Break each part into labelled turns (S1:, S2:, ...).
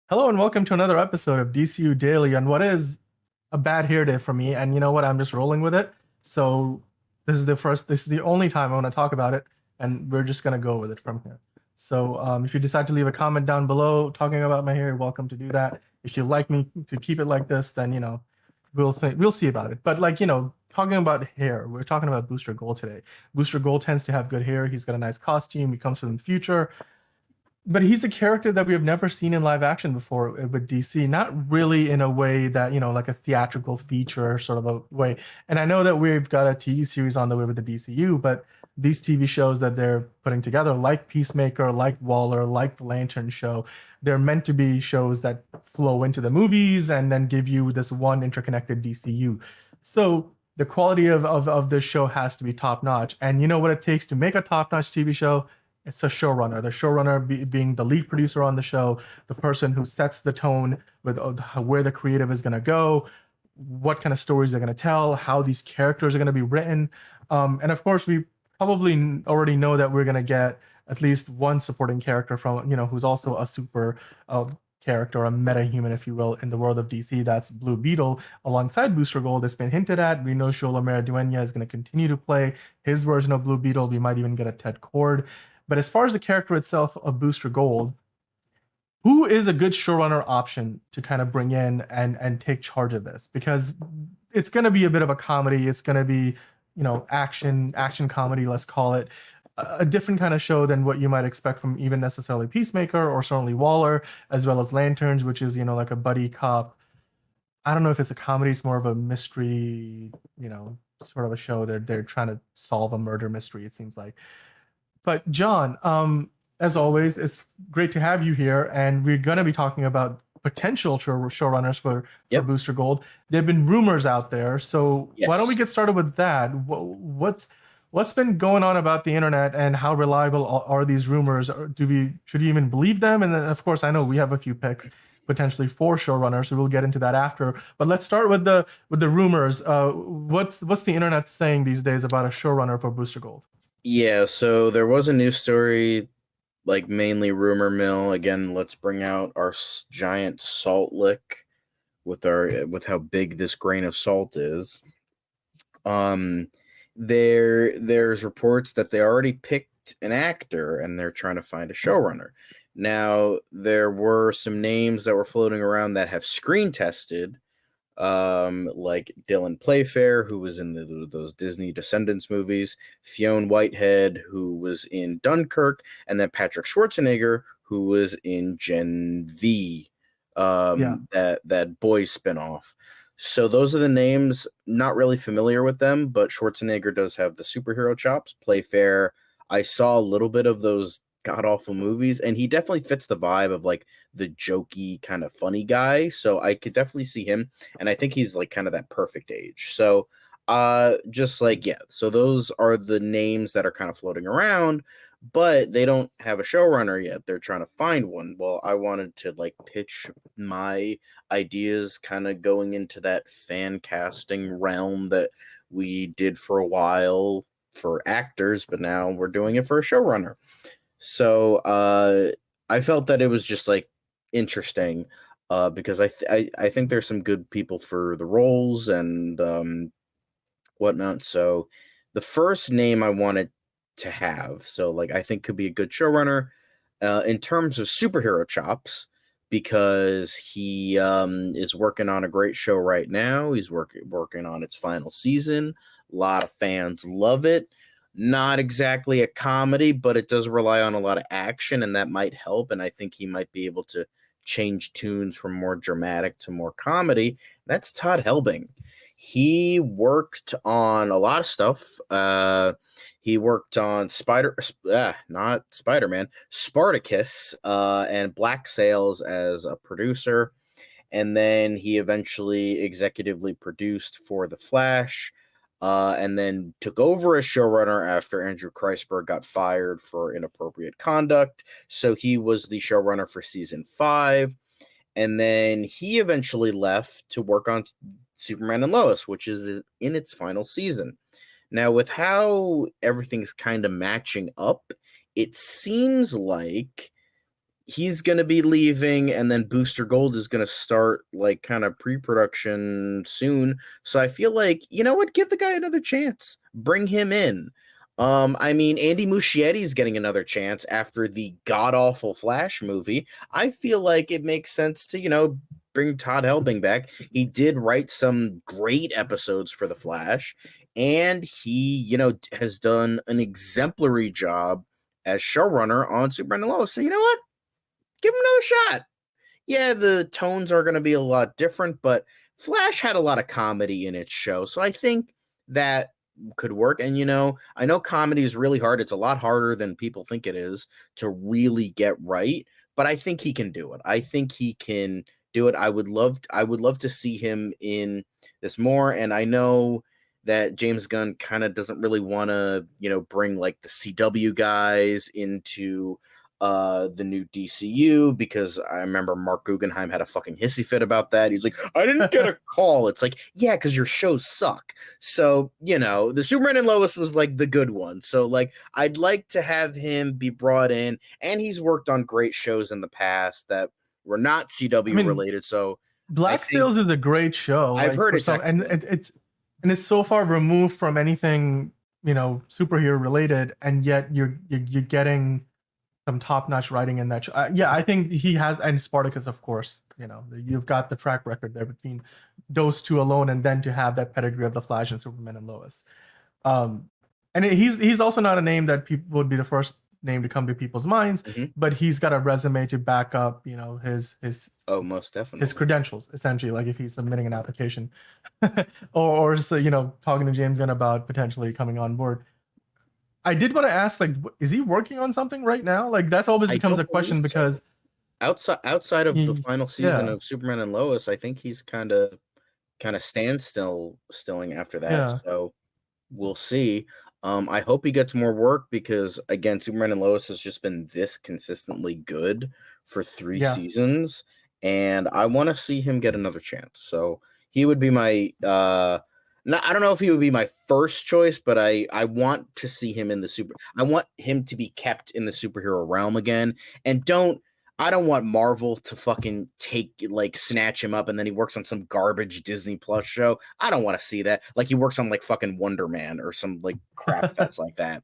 S1: Hello and welcome to another episode of DCU Daily on what is a bad hair day for me. And you know what? I'm just rolling with it. So this is the only time I want to talk about it, and we're just gonna go with it from here. So if you decide to leave a comment down below talking about my hair, you're welcome to do that. If you like me to keep it like this, then we'll see about it. But talking about hair, we're talking about Booster Gold today. Booster Gold tends to have good hair. He's got a nice costume. He comes from the future, but he's a character that we have never seen in live action before with DC, not really in a way that, like a theatrical feature sort of a way. And I know that we've got a TV series on the way with the DCU, but these TV shows that they're putting together, like Peacemaker, like Waller, like The Lantern Show, they're meant to be shows that flow into the movies and then give you this one interconnected DCU. So the quality of this show has to be top notch. And you know what it takes to make a top notch TV show? It's a showrunner. The showrunner being the lead producer on the show, the person who sets the tone with where the creative is going to go, what kind of stories they're going to tell, how these characters are going to be written. And of course, we probably already know that we're going to get at least one supporting character from, who's also a super character, a meta human, if you will, in the world of DC. That's Blue Beetle alongside Booster Gold. It's been hinted at. We know Shola Maraduena is going to continue to play his version of Blue Beetle. We might even get a Ted Cord. But as far as the character itself of Booster Gold, who is a good showrunner option to kind of bring in and take charge of this? Because it's going to be a bit of a comedy. It's going to be, action comedy, let's call it. A different kind of show than what you might expect from even necessarily Peacemaker or certainly Waller, as well as Lanterns, which is, like a buddy cop. I don't know if it's a comedy, it's more of a mystery, sort of a show. They're trying to solve a murder mystery, it seems like. But John, as always, it's great to have you here, and we're going to be talking about potential showrunners for
S2: Yep.
S1: Booster Gold. There've been rumors out there, so why don't we
S2: Yes.
S1: get started with that? What's been going on about the internet, and how reliable are these rumors? Should we even believe them? And then, of course, I know we have a few picks potentially for showrunners, so we'll get into that after. But let's start with the rumors. What's the internet saying these days about a showrunner for Booster Gold?
S2: Yeah, so there was a news story, like mainly rumor mill. Again, let's bring out our giant salt lick with how big this grain of salt is. Um there's reports that they already picked an actor and they're trying to find a showrunner. Now, there were some names that were floating around that have screen tested, like Dylan Playfair, who was in those Disney Descendants movies, Fionn Whitehead, who was in Dunkirk, and then Patrick Schwarzenegger, who was in Gen V,
S1: Yeah.
S2: that boys spinoff. So those are the names. Not really familiar with them, but Schwarzenegger does have the superhero chops. Playfair, I saw a little bit of those god awful movies, and he definitely fits the vibe of like the jokey kind of funny guy. So I could definitely see him, and I think he's like kind of that perfect age. So just like, yeah, so those are the names that are kind of floating around, but they don't have a showrunner yet. They're trying to find one. Well, I wanted to like pitch my ideas kind of going into that fan casting realm that we did for a while for actors, but now we're doing it for a showrunner. So I felt that it was just like interesting, because I think there's some good people for the roles and whatnot. So the first name I wanted to have, so like I think could be a good showrunner, in terms of superhero chops, because he is working on a great show right now. He's working on its final season. A lot of fans love it. Not exactly a comedy, but it does rely on a lot of action, and that might help. And I think he might be able to change tunes from more dramatic to more comedy. That's Todd Helbing. He worked on a lot of stuff. He worked on not Spider-Man, Spartacus, and Black Sails as a producer. And then he eventually executively produced for The Flash, and then took over as showrunner after Andrew Kreisberg got fired for inappropriate conduct. So he was the showrunner for season 5. And then he eventually left to work on Superman and Lois, which is in its final season. Now, with how everything's kind of matching up, it seems like he's going to be leaving, and then Booster Gold is going to start like kind of pre-production soon. So I feel like, you know what, give the guy another chance. Bring him in. I mean, Andy Muschietti's getting another chance after the god-awful Flash movie. I feel like it makes sense to, bring Todd Helbing back. He did write some great episodes for the Flash, and he, has done an exemplary job as showrunner on Superman and Lois. So you know what? Give him another shot. Yeah, the tones are going to be a lot different, but Flash had a lot of comedy in its show. So I think that could work. And, I know comedy is really hard. It's a lot harder than people think it is to really get right, but I think he can do it. I think he can do it. I would love to see him in this more. And I know that James Gunn kind of doesn't really want to, bring like the CW guys into the new DCU, because I remember Mark Guggenheim had a fucking hissy fit about that. He's like, I didn't get a call. It's like, yeah, because your shows suck. So, the Superman and Lois was like the good one. So, like, I'd like to have him be brought in, and he's worked on great shows in the past that were not
S1: I
S2: CW
S1: mean,
S2: related. So I
S1: Black
S2: think
S1: Sails is a great show.
S2: I've
S1: Like
S2: heard
S1: for
S2: it's
S1: some, and
S2: excellent.
S1: it's so far removed from anything superhero related, and yet you're getting some top-notch writing in that show. Yeah, I think he has, and Spartacus, of course. You've got the track record there between those two alone, and then to have that pedigree of the Flash and Superman and Lois. Um, and he's also not a name that people would be the first name to come to people's minds,
S2: Mhm.
S1: but he's got a resume to back up,
S2: Oh, most
S1: his
S2: definitely.
S1: credentials, essentially, like if he's submitting an application, or just talking to James Gunn about potentially coming on board. I did want to ask, like, is he working on something right now? Like, that always
S2: I
S1: becomes
S2: don't
S1: a
S2: believe
S1: question
S2: so.
S1: because
S2: Outside of the
S1: he,
S2: final season
S1: yeah,
S2: of Superman and Lois, I think he's kind of stilling after that.
S1: yeah,
S2: So we'll see. I hope he gets more work, because again, Superman and Lois has just been this consistently good for three
S1: yeah.
S2: seasons, and I want to see him get another chance. So he would be my no, I don't know if he would be my first choice, but I want to see him in the super. I want him to be kept in the superhero realm again, and I don't want Marvel to fucking snatch him up and then he works on some garbage Disney Plus show. I don't want to see that. Like he works on like fucking Wonder Man or some like crap that's like that.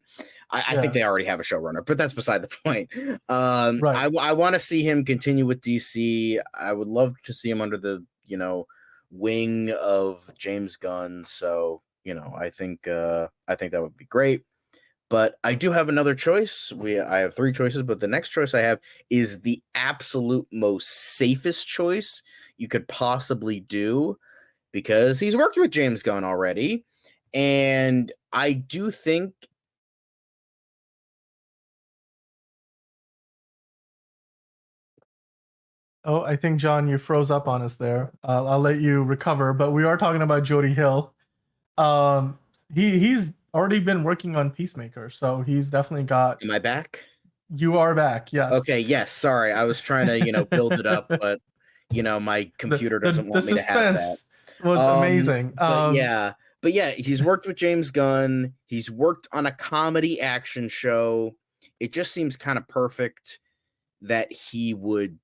S2: I think
S1: Yeah,
S2: they already have a showrunner, but that's beside the point.
S1: right.
S2: I want to see him continue with DC. I would love to see him under the wing of James Gunn. So I think that would be great. But I do have another choice. I have three choices, but the next choice I have is the absolute most safest choice you could possibly do, because he's worked with James Gunn already. And I do think
S1: Oh, I think John, you froze up on us there. I'll let you recover, but we are talking about Jody Hill. Um, he's already been working on Peacemaker, so he's definitely got.
S2: am I back?
S1: You are back, yes.
S2: Okay, yes, sorry. I was trying to, build it up, but my
S1: the
S2: computer
S1: the
S2: doesn't
S1: the
S2: want me to have that.
S1: suspense was amazing.
S2: But yeah, he's worked with James Gunn. He's worked on a comedy action show. It just seems kind of perfect that he would,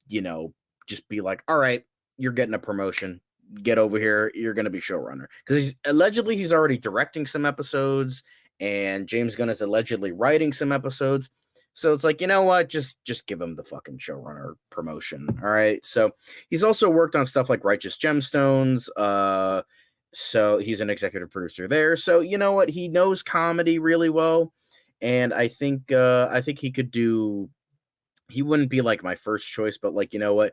S2: just be like, all right, you're getting a promotion. Get over here. You're going to be showrunner. Because he's already directing some episodes, and James Gunn is allegedly writing some episodes. So it's like, you know what? Just give him the fucking showrunner promotion. All right. So he's also worked on stuff like Righteous Gemstones. So he's an executive producer there. So you know what? He knows comedy really well. And I think he could do. He wouldn't be like my first choice, but like, you know what?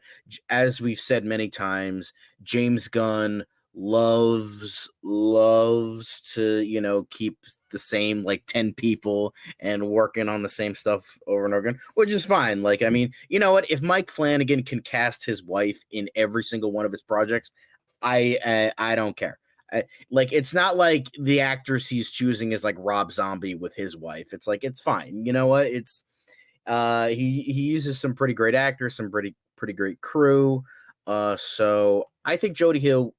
S2: As we've said many times, James Gunn loves to, keep the same like 10 people and working on the same stuff over and over again, which is fine. Like, I mean, you know what? If Mike Flanagan can cast his wife in every single one of his projects, I don't care. Like, it's not like the actors he's choosing is like Rob Zombie with his wife. It's like, it's fine. You know what? He uses some pretty great actors, some pretty great crew. So I think Jody Hill.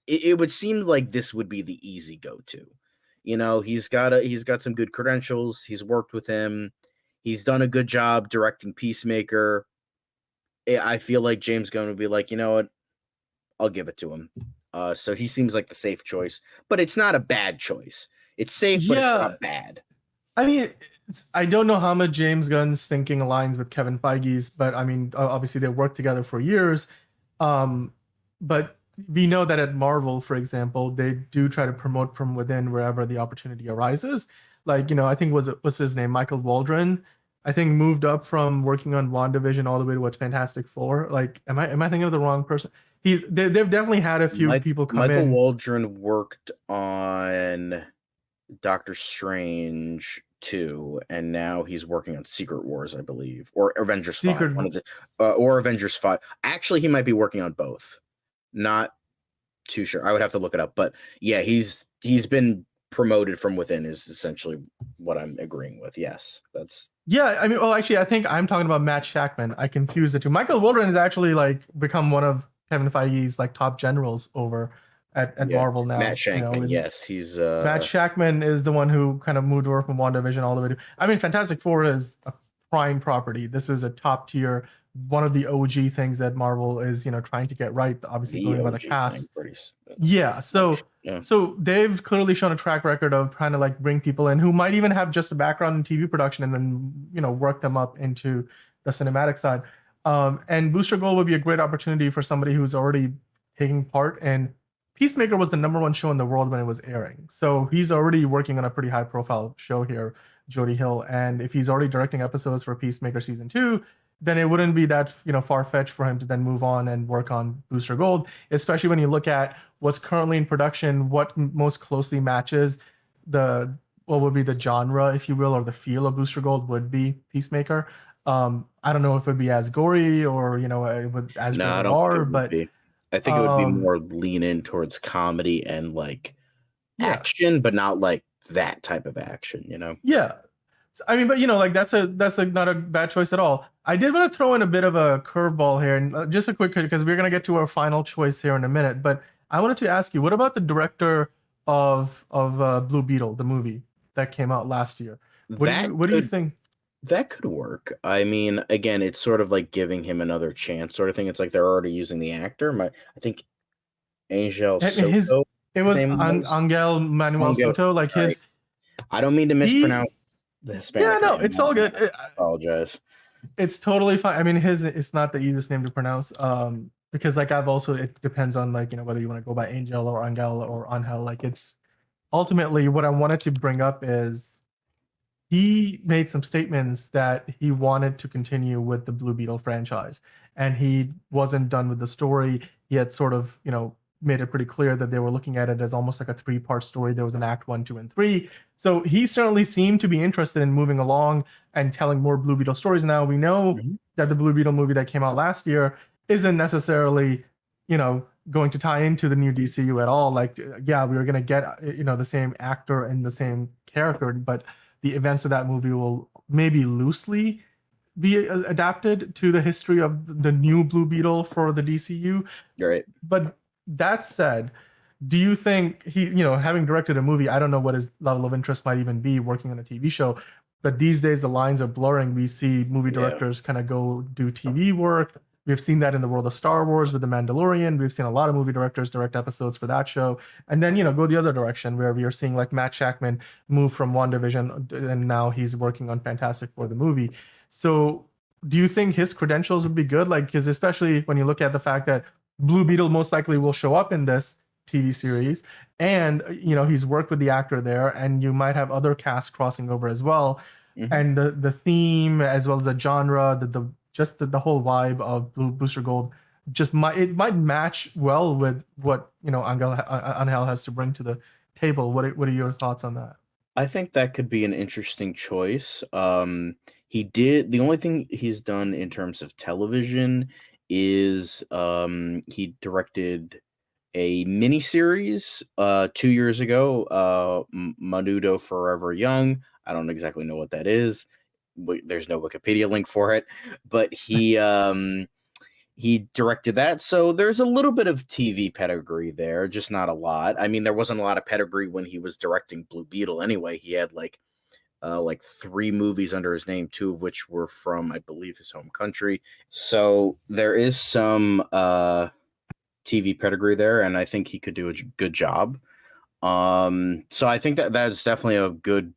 S2: It would seem like this would be the easy go-to. He's got some good credentials. He's worked with him. He's done a good job directing Peacemaker. I feel like James Gunn would be like, you know what, I'll give it to him. So he seems like the safe choice, but it's not a bad choice. It's safe, but it's
S1: Yeah,
S2: not bad.
S1: I mean, I don't know how much James Gunn's thinking aligns with Kevin Feige's, but I mean, obviously they worked together for years. Um, but we know that at Marvel, for example, they do try to promote from within wherever the opportunity arises. Like, I think what's his name, Michael Waldron. I think moved up from working on WandaVision all the way to what Fantastic Four. Like, am I thinking of the wrong person? They've definitely had a few people come
S2: Michael
S1: in.
S2: Waldron worked on Doctor Strange 2, and now he's working on Secret Wars, I believe, or Avengers 5.
S1: Secret.
S2: Or Avengers 5. Actually, he might be working on both. Not too sure. I would have to look it up, but yeah, he's been promoted from within is essentially what I'm agreeing with. Yes, that's
S1: Yeah, I mean, well, actually, I think I'm talking about Matt Shackman. I confused the two. Michael Waldron has actually like become one of Kevin Feige's like top generals over at
S2: yeah.
S1: Marvel
S2: Matt
S1: now.
S2: Shankman, yes, he's
S1: Matt Shackman is the one who kind of moved over from WandaVision all the way to. I mean, Fantastic Four is a prime property. This is a top tier, one of the OG things that Marvel is trying to get right. Obviously,
S2: the
S1: going by the
S2: OG thing.
S1: cast. Yeah, so
S2: Yeah.
S1: so they've clearly shown a track record of trying to like bring people in who might even have just a background in TV production and then work them up into the cinematic side. And Booster Gold would be a great opportunity for somebody who's already taking part. And Peacemaker was the number one show in the world when it was airing, so he's already working on a pretty high profile show here, Jody Hill. And if he's already directing episodes for Peacemaker season 2, then it wouldn't be that far fetched for him to then move on and work on Booster Gold, especially when you look at what's currently in production, what most closely matches the what would be the genre, if you will, or the feel of Booster Gold would be Peacemaker. I don't know if it would be as gory or it would as
S2: No, I
S1: rated
S2: don't think
S1: R,
S2: it would
S1: but
S2: be. I think it would be more lean in towards comedy and like
S1: yeah,
S2: action, but not like that type of action.
S1: yeah. I mean, but like that's not a bad choice at all. I did want to throw in a bit of a curveball here, and just a quick, because we're gonna get to our final choice here in a minute. But I wanted to ask you, what about the director of Blue Beetle, the movie that came out last year?
S2: That
S1: What do you
S2: could
S1: think?
S2: that could work. I mean, again, it's sort of like giving him another chance, sort of thing. It's like they're already using the actor. I think Angel
S1: I mean, his
S2: Soto,
S1: it
S2: his
S1: was
S2: name was
S1: Angel Manuel
S2: Angel.
S1: Soto, like
S2: Sorry,
S1: his
S2: I don't mean to
S1: he.
S2: mispronounce the
S1: Yeah,
S2: Hispanic
S1: no,
S2: name.
S1: it's all good.
S2: I apologize.
S1: It's totally fine. I mean, his it's not the easiest name to pronounce. Because like I've also it depends on like whether you want to go by Angel or Angel or Angel. Like it's ultimately what I wanted to bring up is he made some statements that he wanted to continue with the Blue Beetle franchise, and he wasn't done with the story. He had sort of made it pretty clear that they were looking at it as almost like a three-part story. There was an act 1, 2, and 3. So he certainly seemed to be interested in moving along and telling more Blue Beetle stories. Now we know
S2: Mhm.
S1: that the Blue Beetle movie that came out last year isn't necessarily going to tie into the new DCU at all. Like, yeah, we were going to get the same actor and the same character, but the events of that movie will maybe loosely be adapted to the history of the new Blue Beetle for the DCU.
S2: You're right.
S1: But that said, do you think he, having directed a movie, I don't know what his level of interest might even be working on a TV show, but these days the lines are blurring. We see movie
S2: Yeah.
S1: directors kind of go do TV work. We've seen that in the world of Star Wars with The Mandalorian. We've seen a lot of movie directors direct episodes for that show. And then, go the other direction where we are seeing like Matt Shackman move from WandaVision and now he's working on Fantastic Four, the movie. So do you think his credentials would be good? Like, because especially when you look at the fact that Blue Beetle most likely will show up in this TV series, and he's worked with the actor there, and you might have other casts crossing over as well,
S2: Mhm.
S1: and the theme as well as the genre, the whole vibe of Booster Gold might match well with what Angel has to bring to the table. What are your thoughts on that?
S2: I think that could be an interesting choice. The only thing he's done in terms of television is he directed a miniseries 2 years ago, Menudo Forever Young. I don't exactly know what that is. There's no Wikipedia link for it, but he directed that, so there's a little bit of TV pedigree there, just not a lot. I mean, there wasn't a lot of pedigree when he was directing Blue Beetle anyway. He had like like 3 movies under his name, 2 of which were from, I believe, his home country. So there is some TV pedigree there, and I think he could do a good job. So I think that that's definitely a good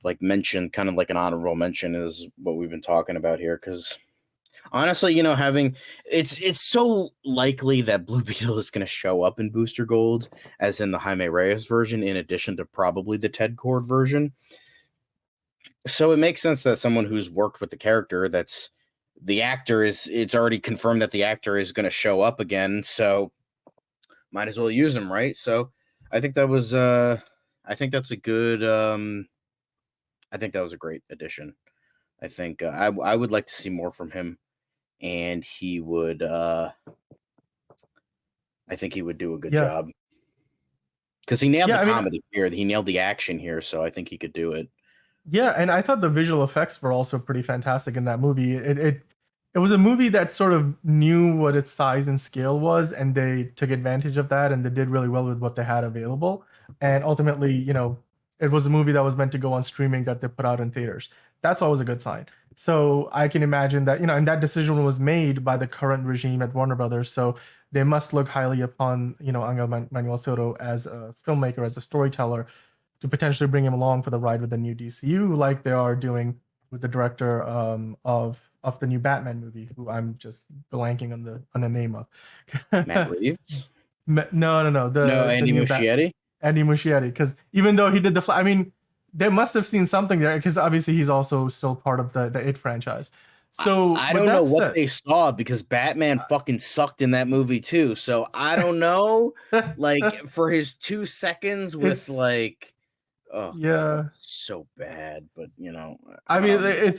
S2: like mention, kind of like an honorable mention is what we've been talking about here, because honestly, you know, having it's so likely that Blue Beetle is going to show up in Booster Gold, as in the Jaime Reyes version, in addition to probably the Ted Kord version. So it makes sense that someone who's worked with the character, that's the actor, is it's already confirmed that the actor is going to show up again. So might as well use him, right? So I think that was I think that's a good I think that was a great addition. I think I would like to see more from him, and he would I think he would do a good
S1: Yeah.
S2: job, because he nailed
S1: Yeah,
S2: the
S1: I mean,
S2: comedy here, he nailed the action here, so I think he could do it.
S1: yeah, and I thought the visual effects were also pretty fantastic in that movie. It was a movie that sort of knew what its size and scale was, and they took advantage of that, and they did really well with what they had available. And ultimately, it was a movie that was meant to go on streaming that they put out in theaters. That's always a good sign. So I can imagine that, and that decision was made by the current regime at Warner Brothers. So they must look highly upon, Angel Manuel Soto as a filmmaker, as a storyteller, to potentially bring him along for the ride with the new DCU, like they are doing with the director of the new Batman movie, who I'm just blanking on the name of.
S2: Matt Reeves?
S1: No,
S2: No,
S1: the
S2: Andy
S1: new
S2: Muschietti?
S1: Andy Muschietti, because even though he did I mean, they must have seen something there, because obviously he's also still part of the It franchise. So
S2: I
S1: with
S2: don't know
S1: that
S2: what
S1: said,
S2: they saw, because Batman fucking sucked in that movie too. So I don't know. Like, for his 2 seconds with
S1: it's
S2: like, oh god, that
S1: yeah.
S2: was so bad. But
S1: I
S2: I
S1: mean,
S2: don't know.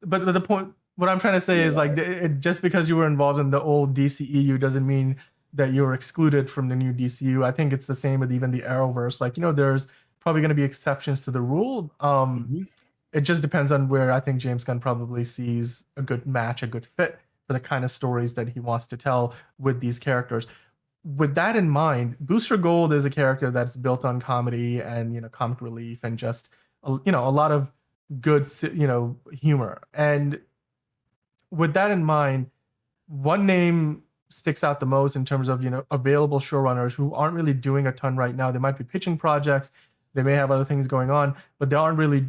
S1: but the point, what I'm trying to say
S2: You're
S1: is, like,
S2: right.
S1: just because you were involved in the old DCEU doesn't mean that you're excluded from the new DCU. I think it's the same with even the Arrowverse. Like, there's probably going to be exceptions to the rule.
S2: Mhm.
S1: It just depends on where I think James Gunn probably sees a good match, a good fit for the kind of stories that he wants to tell with these characters. With that in mind, Booster Gold is a character that's built on comedy and comic relief and just a lot of good humor. And with that in mind, one name sticks out the most in terms of available showrunners who aren't really doing a ton right now. They might be pitching projects, they may have other things going on, but they aren't really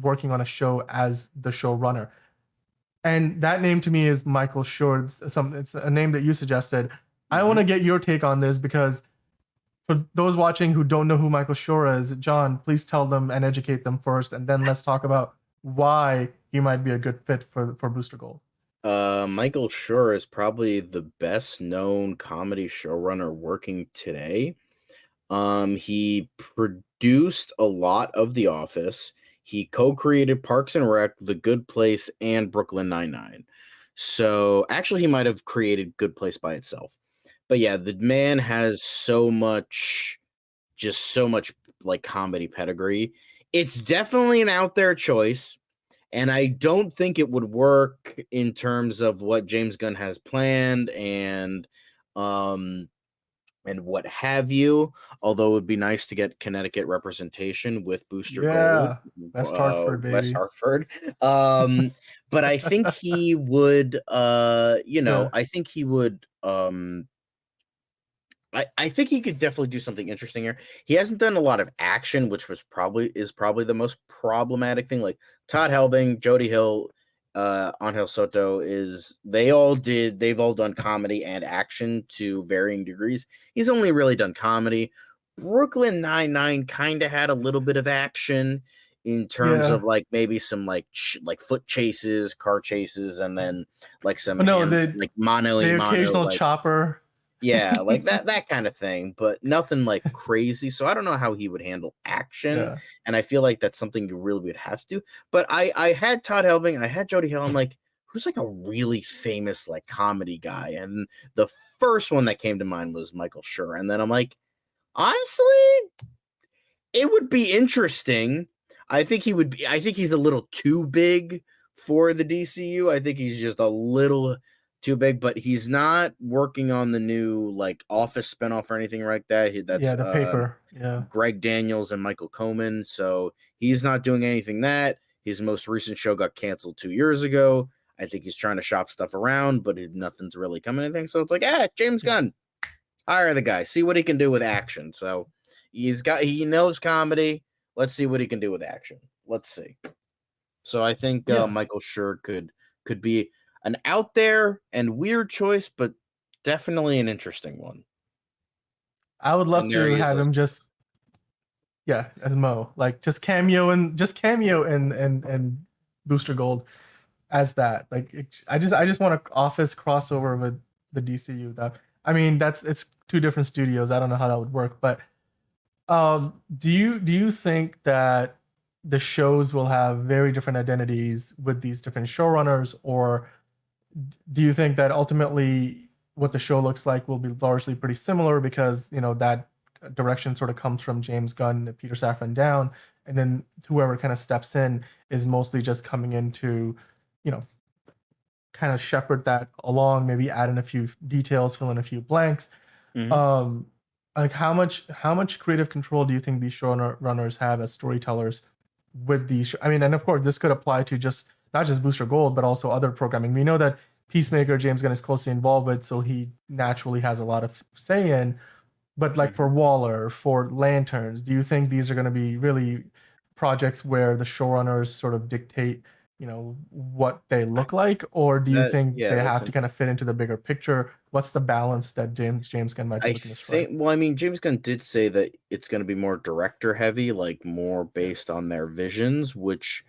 S1: working on a show as the showrunner. And that name to me is Michael Schur. It's a name that you suggested. I want
S2: Mhm.
S1: to get your take on this, because for those watching who don't know who Michael Schur is, John, please tell them and educate them first, and then let's talk about why he might be a good fit for Booster Gold.
S2: Michael Schur is probably the best known comedy showrunner working today. He produced a lot of The Office. He co-created Parks and Rec, The Good Place, and Brooklyn Nine-Nine. So actually, he might have created Good Place by itself. But yeah, the man has so much like comedy pedigree. It's definitely an out there choice, and I don't think it would work in terms of what James Gunn has planned um and what have you. Although it would be nice to get Connecticut representation with Booster Gold,
S1: Yeah, West Hartford,
S2: West
S1: baby.
S2: Hartford. But I think he would,
S1: Yeah,
S2: I think he would, I think he could definitely do something interesting here. He hasn't done a lot of action, which is probably the most problematic thing. Like Todd Helbing, Jody Hill, Angel Soto, they've all done comedy and action to varying degrees. He's only really done comedy. Brooklyn Nine-Nine kind of had a little bit of action in terms
S1: yeah.
S2: of like maybe some like foot chases, car chases, and then like some
S1: But no,
S2: hand
S1: the
S2: like mono a
S1: the
S2: mono
S1: occasional
S2: like,
S1: chopper.
S2: yeah, like that kind of thing, but nothing like crazy. So I don't know how he would handle action,
S1: Yeah,
S2: and I feel like that's something you really would have to do. But I had Todd Helbing, I had Jody Hill. I'm like, who's like a really famous like comedy guy? And the first one that came to mind was Michael Schur, and then I'm like, honestly, it would be interesting. I think he would be. I think he's a little too big for the DCU. I think he's just a little too big, but he's not working on the new like Office spinoff or anything like that. That's
S1: Yeah, the paper. Yeah.
S2: Greg Daniels and Michael Coman. So he's not doing anything that. His most recent show got canceled 2 years ago. I think he's trying to shop stuff around, but nothing's really coming anything. So it's like, James Gunn, hire the guy, see what he can do with action. So he knows comedy. Let's see what he can do with action. Let's see. So I think Michael Schur could be an out there and weird choice, but definitely an interesting one.
S1: I would love to have him just as Mo, like just cameo in Booster Gold as that. Like I just want an Office crossover with the DCU. I mean, it's two different studios. I don't know how that would work, but do you think that the shows will have very different identities with these different showrunners, or do you think that ultimately what the show looks like will be largely pretty similar because that direction sort of comes from James Gunn, Peter Safran down, and then whoever kind of steps in is mostly just coming in to, kind of shepherd that along, maybe add in a few details, fill in a few blanks.
S2: Mm-hmm.
S1: Like how much creative control do you think these showrunners have as storytellers with these? I mean, and of course, this could apply to not just Booster Gold, but also other programming. We know that Peacemaker, James Gunn is closely involved with, so he naturally has a lot of say in. But like for Waller, for Lanterns, do you think these are going to be really projects where the showrunners sort of dictate, what they look like, or do you think they have to kind of fit into the bigger picture? What's the balance that James Gunn might be looking to strike?
S2: Well, I mean, James Gunn did say that it's going to be more director heavy, like more based on their visions, which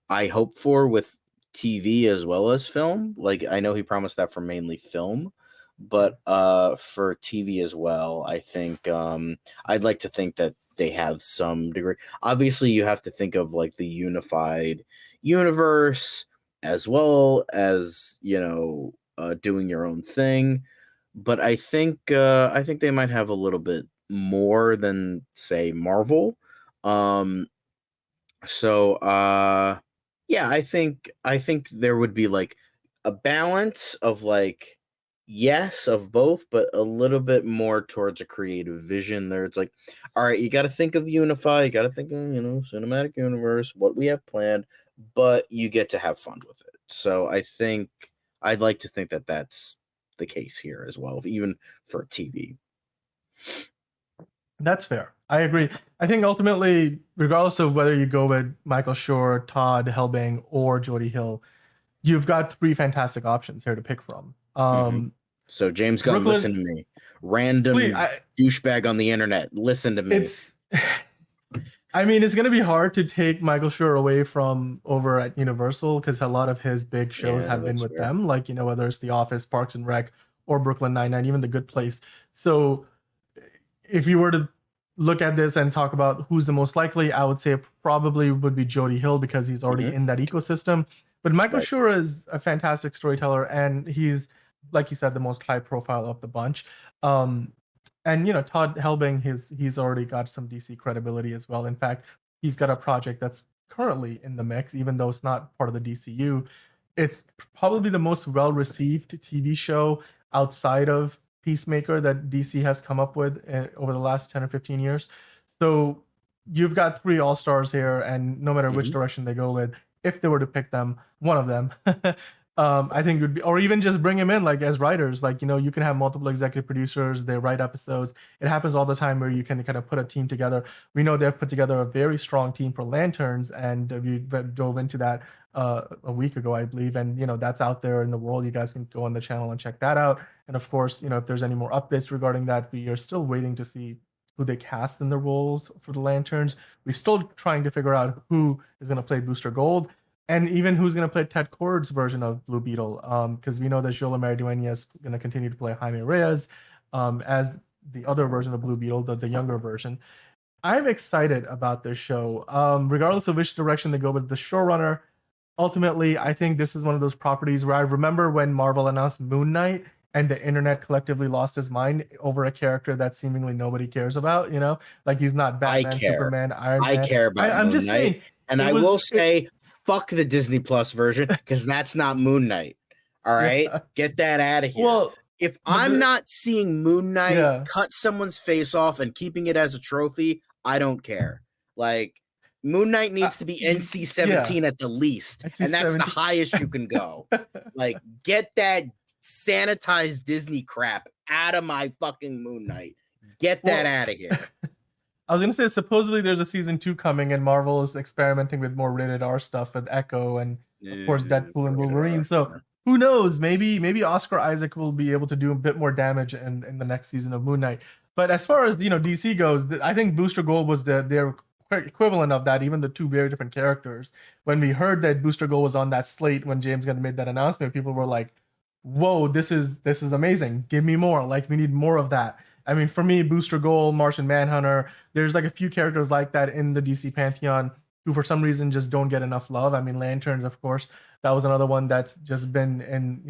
S2: I hope for with TV as well as film. Like I know he promised that for mainly film, but for TV as well, I think I'd like to think that they have some degree. Obviously, you have to think of like the unified universe as well as doing your own thing. But I think they might have a little bit more than say Marvel. So yeah, I think there would be like a balance of like yes of both, but a little bit more towards a creative vision there. It's like, all right, you got to think of unify, you got to think of cinematic universe, what we have planned, but you get to have fun with it. So I think I'd like to think that that's the case here as well, even for TV.
S1: That's fair. I agree. I think ultimately, regardless of whether you go with Michael Schur, Todd Helbing, or Jody Hill, you've got three fantastic options here to pick from.
S2: So James Gunn, listen to me. Random douchebag on the internet, listen to me.
S1: I mean, it's going to be hard to take Michael Schur away from over at Universal because a lot of his big shows have been with them, like, whether it's The Office, Parks and Rec, or Brooklyn Nine-Nine, even The Good Place. So if you were to look at this and talk about who's the most likely, I would say it probably would be Jody Hill because he's already in that ecosystem. But Michael Schur is a fantastic storyteller, and he's, like you said, the most high profile of the bunch. And Todd Helbing, he's already got some DC credibility as well. In fact, he's got a project that's currently in the mix, even though it's not part of the DCU. It's probably the most well-received TV show outside of Peacemaker that DC has come up with over the last 10 or 15 years. So you've got three all-stars here, and no matter which direction they go with, if they were to pick them, one of them, I think it would be, or even just bring him in like as writers. Like, you can have multiple executive producers, they write episodes. It happens all the time where you can kind of put a team together. We know they've put together a very strong team for Lanterns, and we dove into that a week ago, I believe. And, that's out there in the world. You guys can go on the channel and check that out. And of course, if there's any more updates regarding that, we are still waiting to see who they cast in the roles for the Lanterns. We're still trying to figure out who is going to play Booster Gold, and even who's going to play Ted Kord's version of Blue Beetle, because we know that Joel Maridueña is going to continue to play Jaime Reyes as the other version of Blue Beetle, the younger version. I'm excited about this show, regardless of which direction they go with the showrunner. Ultimately, I think this is one of those properties where I remember when Marvel announced Moon Knight, and the internet collectively lost his mind over a character that seemingly nobody cares about. Like he's not Batman, Superman, Iron Man.
S2: I care about
S1: I'm
S2: Moon
S1: just
S2: Knight,
S1: saying,
S2: and I will say, fuck the Disney Plus version because that's not Moon Knight. All right,
S1: Yeah.
S2: get that out of here.
S1: Well,
S2: If
S1: but
S2: I'm not seeing Moon Knight
S1: yeah,
S2: cut someone's face off and keeping it as a trophy, I don't care. Like, Moon Knight needs to be NC
S1: yeah,
S2: 17 at the least,
S1: I see
S2: and that's the
S1: 17.
S2: highest you can go. Like, get that sanitized Disney crap out of my fucking Moon Knight. Get that
S1: Well,
S2: out of here.
S1: I was gonna say supposedly there's a season 2 coming, and Marvel is experimenting with more rated R stuff with Echo and of course Deadpool and Wolverine. So who knows? Maybe Oscar Isaac will be able to do a bit more damage in the next season of Moon Knight. But as far as DC goes, I think Booster Gold was their equivalent of that. Even the two very different characters. When we heard that Booster Gold was on that slate, when James Gunn made that announcement, people were like, "Whoa, this is amazing! Give me more! Like we need more of that." I mean, for me, Booster Gold, Martian Manhunter, there's like a few characters like that in the DC Pantheon who for some reason just don't get enough love. I mean, Lanterns, of course, that was another one that's just been in,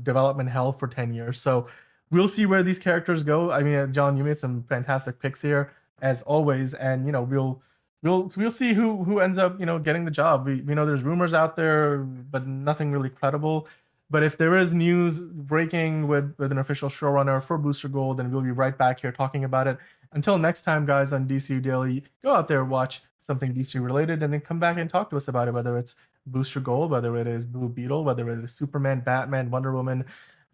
S1: development hell for 10 years. So we'll see where these characters go. I mean, John, you made some fantastic picks here as always, and we'll see who ends up, getting the job. We know there's rumors out there, but nothing really credible. But if there is news breaking with an official showrunner for Booster Gold, then we'll be right back here talking about it. Until next time, guys, on DCU Daily, go out there, watch something DC related, and then come back and talk to us about it, whether it's Booster Gold, whether it is Blue Beetle, whether it is Superman, Batman, Wonder Woman,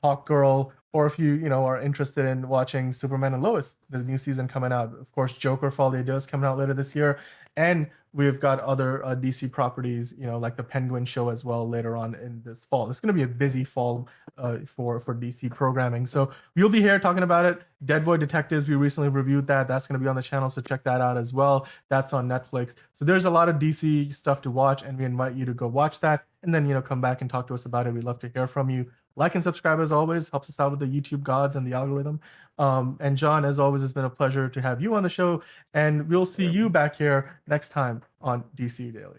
S1: Hawk Girl, or if you are interested in watching Superman and Lois, the new season coming out. Of course, Joker Fall They Do is coming out later this year, and we've got other DC properties, like the Penguin show as well later on in this fall. It's going to be a busy fall for DC programming. So we'll be here talking about it. Dead Boy Detectives, we recently reviewed that. That's going to be on the channel, so check that out as well. That's on Netflix. So there's a lot of DC stuff to watch, and we invite you to go watch that, and then come back and talk to us about it. We'd love to hear from you. Like and subscribe as always, helps us out with the YouTube gods and the algorithm. And John, as always, it's been a pleasure to have you on the show, and we'll see you back here next time on DCU Daily.